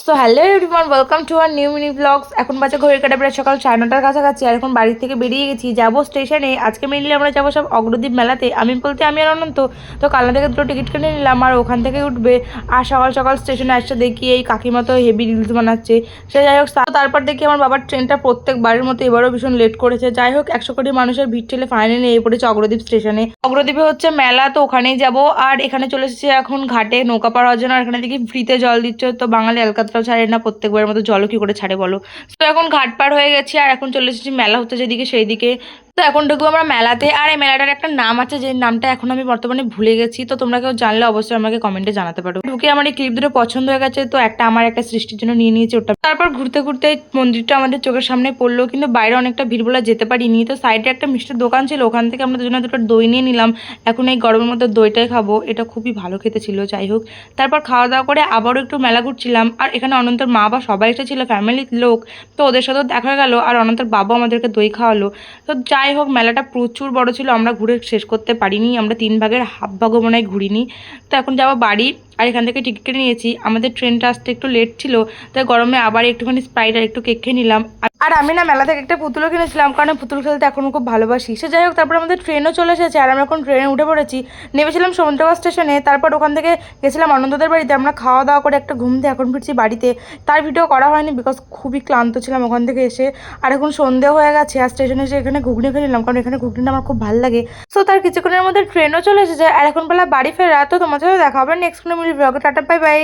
So hello everyone, welcome to our new mini blogs. এখন বাজে ঘড়ির কাঁটা প্রায় সকাল 9:30-র কাছাকাছি। আর এখন বাড়ি থেকে বেরিয়ে গেছি, যাবো স্টেশনে। আজকে মেনলি আমরা যাবো সব অগ্রদ্বীপ মেলাতে। আমি আর অনন্ত তো কালনা থেকে দুটো টিকিট কিনে নিলাম আর ওখান থেকে উঠবে। আর সকাল সকাল স্টেশনে আসছে দেখি এই কাকিমা তো হেভি রিলস বানাচ্ছে। সে যাই হোক, তারপর দেখি আমার বাবার ট্রেনটা প্রত্যেকবারের মতো এবারও ভীষণ লেট করেছে। যাই হোক, 100 কোটি মানুষের ভিড় ঠেলে ফাইনালি এই পড়েছে অগ্রদ্বীপ স্টেশনে। অগ্রদ্বীপে হচ্ছে মেলা, তো ওখানেই যাব। আর এখানে চলে এসেছি এখন ঘাটে নৌকা পার হওয়ার জন্য। আর এখানে দেখি ফ্রিতে জল দিচ্ছে, তো বাঙালি আলকাতরাও ছাড়ে না, প্রত্যেকবার মতো জলও কি করে ছাড়ে বলো। তো এখন ঘাট পার হয়ে গেছি আর এখন চলে এসেছি মেলা হচ্ছে যেদিকে সেই দিকে। তো এখন ঢুকবো আমরা মেলাতে। আর এই মেলাটার একটা নাম আছে, যে নামটা এখন আমি বর্তমানে ভুলে গেছি। তো তোমরা কেউ জানলে অবশ্যই আমাকে কমেন্টে জানাতে পারো। ঢুকে আমার এই ক্লিপ দুটো পছন্দ হয়ে গেছে, তো একটা আমার একটা সৃষ্টির জন্য নিয়ে নিয়েছি ওটা। তারপর ঘুরতে ঘুরতে মন্দিরটা আমাদের চোখের সামনে পড়লো, কিন্তু বাইরে অনেকটা ভিড় বলে যেতে পারিনি। তো সাইডে একটা মিষ্টির দোকান ছিল, ওখান থেকে আমরা দুজনে দুটো দই নিয়ে নিলাম। এখন এই গরমের মধ্যে দইটাই খাবো, এটা খুবই ভালো খেতে ছিল। যাই হোক, তারপর খাওয়া দাওয়া করে আবারও একটু মেলা ঘুরছিলাম। আর এখানে অনন্তর মা বা সবাই এসেছিল, ফ্যামিলির লোক। তো ওদের সাথেও দেখা গেল, আর অনন্তর বাবা আমাদেরকে দই খাওয়ালো। তো যাই হোক, মেলাটা প্রচুর বড় ছিল, আমরা ঘুরে শেষ করতে পারিনি। আমরা 3 ভাগের হাফ ভাগও মনে হয় ঘুরিনি। তো এখন যাবো বাড়ি। আর এখান থেকে টিকিট কেটে নিয়েছি, আমাদের ট্রেনটা আসতে একটু লেট ছিল। তাই গরমে আবার একটুখানি স্প্রাইট আর একটু কেক খেয়ে নিলাম। আর আমি না মেলা থেকে একটা পুতুলও কিনেছিলাম, কারণ পুতুল খেলতে এখন খুব ভালোবাসি। সে যাই হোক, তারপর আমাদের ট্রেনও চলে এসেছে আর আমরা এখন ট্রেনে উঠে পড়েছি। নেমেছিলাম সমুদ্রগড় স্টেশনে, তারপর ওখান থেকে গেছিলাম আনন্দদের বাড়িতে। আমরা খাওয়া দাওয়া করে একটা ঘুম দিয়ে এখন ফিরছি বাড়িতে। তার ভিডিও করা হয়নি, বিকজ খুবই ক্লান্ত ছিলাম ওখান থেকে এসে। আর এখন সন্ধে হয়ে গেছে আর স্টেশনে এসে এখানে ঘুগনি খেয়ে নিলাম, কারণ এখানে ঘুগনিটা আমার খুব ভালো লাগে। সো তার কিছুক্ষণের মধ্যে ট্রেনও চলে এসেছে আর এখন বেলা বাড়ি ফেরা। তো তোমার সাথে দেখা হবে নেক্সট কোনো ব্লগে। Tata, bye bye.